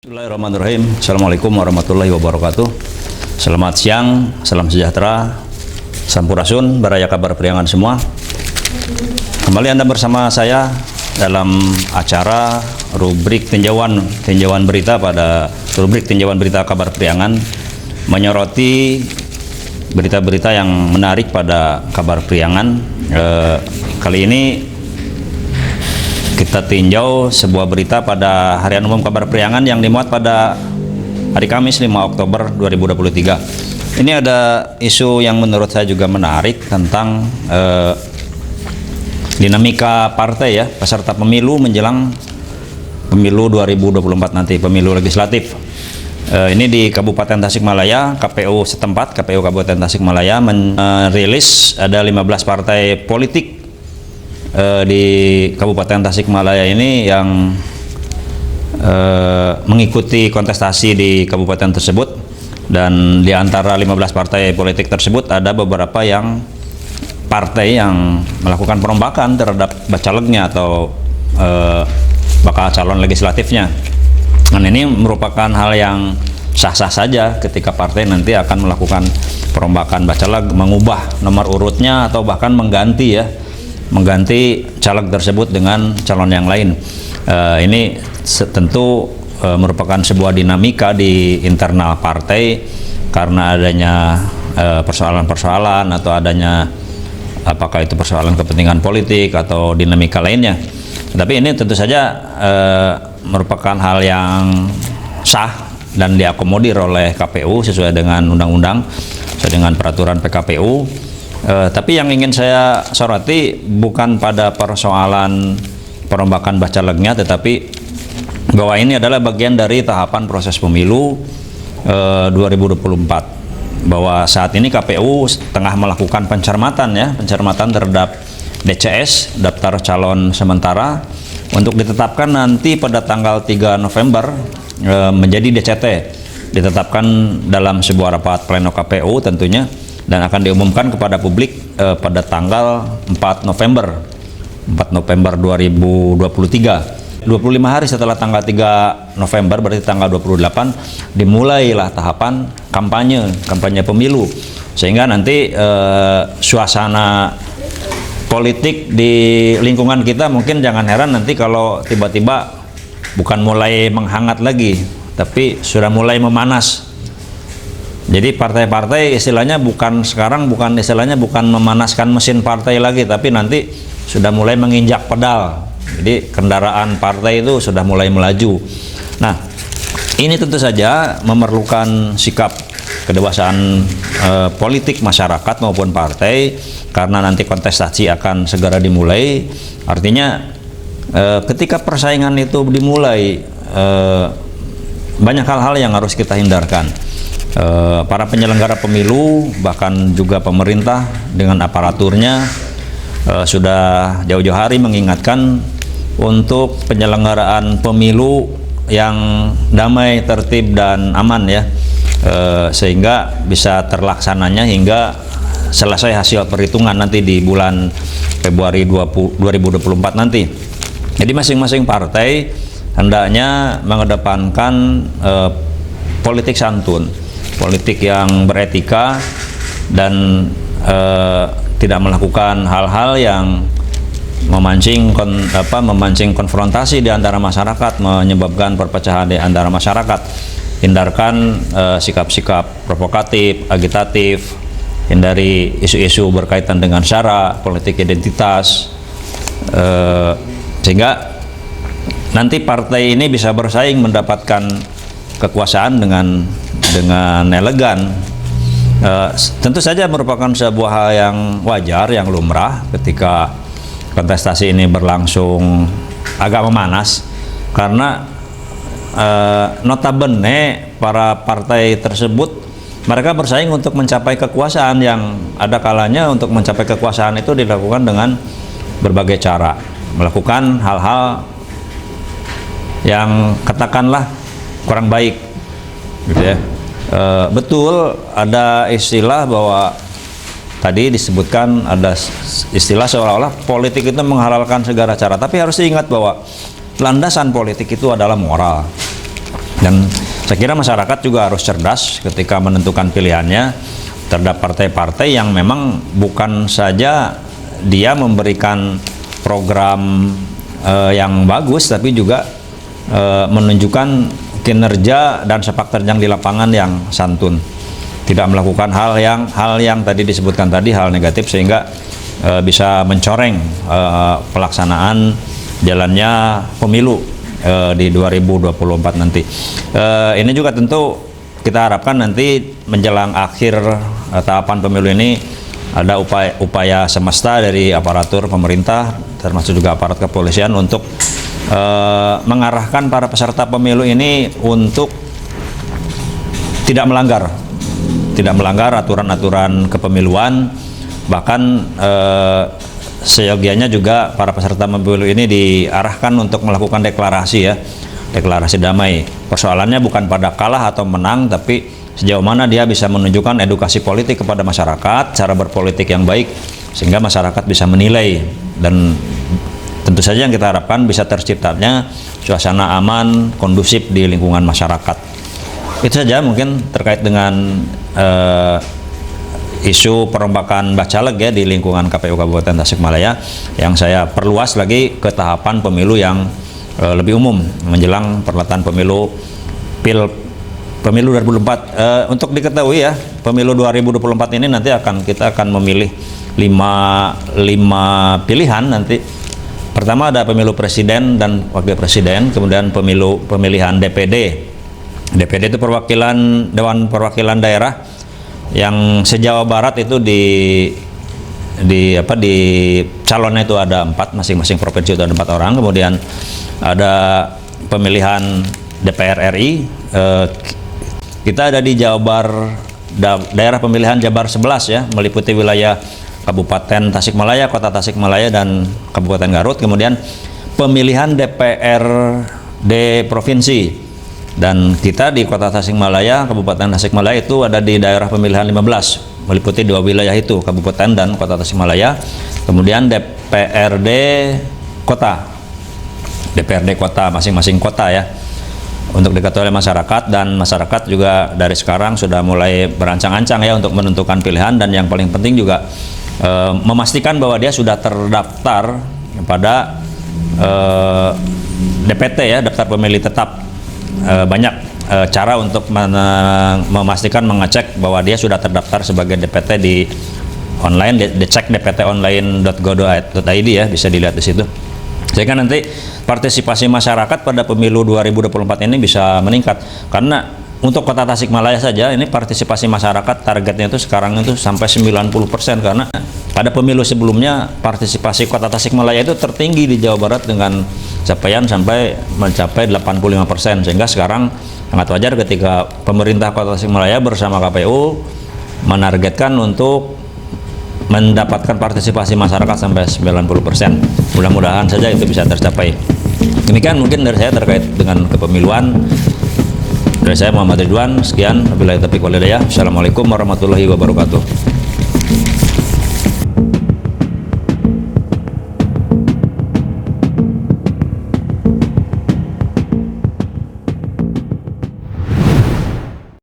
Bismillahirrahmanirrahim. Assalamualaikum warahmatullahi wabarakatuh. Selamat siang, salam sejahtera, sampurasun, baraya kabar priangan semua. Kembali Anda bersama saya dalam acara rubrik tinjauan berita pada rubrik tinjauan berita kabar priangan, menyoroti berita-berita yang menarik pada kabar priangan. Kali ini kita tinjau sebuah berita pada Harian Umum Kabar Priangan yang dimuat pada hari Kamis 5 Oktober 2023. Ini ada isu yang menurut saya juga menarik tentang dinamika partai ya, peserta pemilu menjelang pemilu 2024 nanti, pemilu legislatif. Ini di Kabupaten Tasikmalaya, KPU setempat, KPU Kabupaten Tasikmalaya merilis ada 15 partai politik di Kabupaten Tasikmalaya ini yang mengikuti kontestasi di kabupaten tersebut, dan di antara 15 partai politik tersebut ada beberapa yang partai yang melakukan perombakan terhadap bacaleknya atau bakal calon legislatifnya. Dan ini merupakan hal yang sah-sah saja ketika partai nanti akan melakukan perombakan bacalek, mengubah nomor urutnya atau bahkan mengganti caleg tersebut dengan calon yang lain. Ini tentu merupakan sebuah dinamika di internal partai karena adanya persoalan-persoalan atau adanya apakah itu persoalan kepentingan politik atau dinamika lainnya. Tapi ini tentu saja merupakan hal yang sah dan diakomodir oleh KPU sesuai dengan undang-undang, sesuai dengan peraturan PKPU. Tapi yang ingin saya soroti bukan pada persoalan perombakan bacaleknya, tetapi bahwa ini adalah bagian dari tahapan proses pemilu 2024. Bahwa saat ini KPU tengah melakukan pencermatan terhadap DCS, daftar calon sementara, untuk ditetapkan nanti pada tanggal 3 November menjadi DCT, ditetapkan dalam sebuah rapat pleno KPU tentunya, dan akan diumumkan kepada publik pada tanggal 4 November 2023. 25 hari setelah tanggal 3 November, berarti tanggal 28, dimulailah tahapan kampanye pemilu, sehingga nanti suasana politik di lingkungan kita mungkin jangan heran nanti kalau tiba-tiba bukan mulai menghangat lagi, tapi sudah mulai memanas. Jadi partai-partai istilahnya bukan memanaskan mesin partai lagi, tapi nanti sudah mulai menginjak pedal. Jadi kendaraan partai itu sudah mulai melaju. Nah, ini tentu saja memerlukan sikap kedewasaan politik masyarakat maupun partai, karena nanti kontestasi akan segera dimulai. Artinya ketika persaingan itu dimulai, banyak hal-hal yang harus kita hindarkan. Para penyelenggara pemilu bahkan juga pemerintah dengan aparaturnya sudah jauh-jauh hari mengingatkan untuk penyelenggaraan pemilu yang damai, tertib dan aman ya, sehingga bisa terlaksananya hingga selesai hasil perhitungan nanti di bulan Februari 2024 nanti. Jadi masing-masing partai hendaknya mengedepankan politik santun, politik yang beretika, dan tidak melakukan hal-hal yang memancing konfrontasi di antara masyarakat, menyebabkan perpecahan di antara masyarakat. Hindarkan sikap-sikap provokatif, agitatif, hindari isu-isu berkaitan dengan sara, politik identitas, sehingga nanti partai ini bisa bersaing mendapatkan kekuasaan dengan elegan. Tentu saja merupakan sebuah hal yang wajar, yang lumrah ketika kontestasi ini berlangsung agak memanas, karena notabene para partai tersebut mereka bersaing untuk mencapai kekuasaan, yang ada kalanya untuk mencapai kekuasaan itu dilakukan dengan berbagai cara, melakukan hal-hal yang katakanlah kurang baik gitu ya. Betul ada istilah bahwa tadi disebutkan ada istilah seolah-olah politik itu menghalalkan segala cara, tapi harus diingat bahwa landasan politik itu adalah moral. Dan saya kira masyarakat juga harus cerdas ketika menentukan pilihannya terhadap partai-partai yang memang bukan saja dia memberikan program yang bagus, tapi juga menunjukkan kinerja dan sepak terjang di lapangan yang santun, tidak melakukan hal yang tadi disebutkan tadi, hal negatif, sehingga bisa mencoreng pelaksanaan jalannya pemilu di 2024 nanti. Ini juga tentu kita harapkan nanti menjelang akhir tahapan pemilu ini ada upaya semesta dari aparatur pemerintah termasuk juga aparat kepolisian untuk mengarahkan para peserta pemilu ini untuk tidak melanggar aturan-aturan kepemiluan, bahkan seyogianya juga para peserta pemilu ini diarahkan untuk melakukan deklarasi damai. Persoalannya bukan pada kalah atau menang, tapi sejauh mana dia bisa menunjukkan edukasi politik kepada masyarakat, cara berpolitik yang baik, sehingga masyarakat bisa menilai. Dan tentu saja yang kita harapkan bisa terciptanya suasana aman, kondusif di lingkungan masyarakat. Itu saja mungkin terkait dengan isu perombakan bacalek ya di lingkungan KPU Kabupaten Tasikmalaya, yang saya perluas lagi ke tahapan pemilu yang lebih umum menjelang perhelatan pemilu 2024. Untuk diketahui ya, pemilu 2024 ini nanti kita akan memilih 5 pilihan nanti. Pertama ada pemilu presiden dan wakil presiden, kemudian pemilihan DPD. DPD itu perwakilan Dewan Perwakilan Daerah yang se-Jawa Barat itu di calonnya itu ada 4, masing-masing provinsi itu ada 4 orang. Kemudian ada pemilihan DPR RI, kita ada di daerah pemilihan Jabar 11 ya, meliputi wilayah Kabupaten Tasikmalaya, Kota Tasikmalaya, dan Kabupaten Garut. Kemudian pemilihan DPRD provinsi, dan kita di Kota Tasikmalaya, Kabupaten Tasikmalaya itu ada di daerah pemilihan 15, meliputi 2 wilayah itu, Kabupaten dan Kota Tasikmalaya. Kemudian DPRD Kota, masing-masing kota ya, untuk diketahui oleh masyarakat. Dan masyarakat juga dari sekarang sudah mulai berancang-ancang ya untuk menentukan pilihan, dan yang paling penting juga memastikan bahwa dia sudah terdaftar pada DPT ya, daftar pemilih tetap. Banyak cara untuk memastikan, mengecek bahwa dia sudah terdaftar sebagai DPT di online, dicek dptonline.go.id ya, bisa dilihat di situ. Sehingga nanti partisipasi masyarakat pada pemilu 2024 ini bisa meningkat. Karena untuk Kota Tasikmalaya saja ini partisipasi masyarakat targetnya itu sekarang itu sampai 90%, karena pada pemilu sebelumnya partisipasi Kota Tasikmalaya itu tertinggi di Jawa Barat dengan capaian sampai mencapai 85%, sehingga sekarang sangat wajar ketika pemerintah Kota Tasikmalaya bersama KPU menargetkan untuk mendapatkan partisipasi masyarakat sampai 90%. Mudah-mudahan saja itu bisa tercapai. Demikian mungkin dari saya terkait dengan kepemiluan. Dari saya Muhammad Ridwan, sekian. Wabillahi taufiq wal hidayah. Assalamualaikum warahmatullahi wabarakatuh.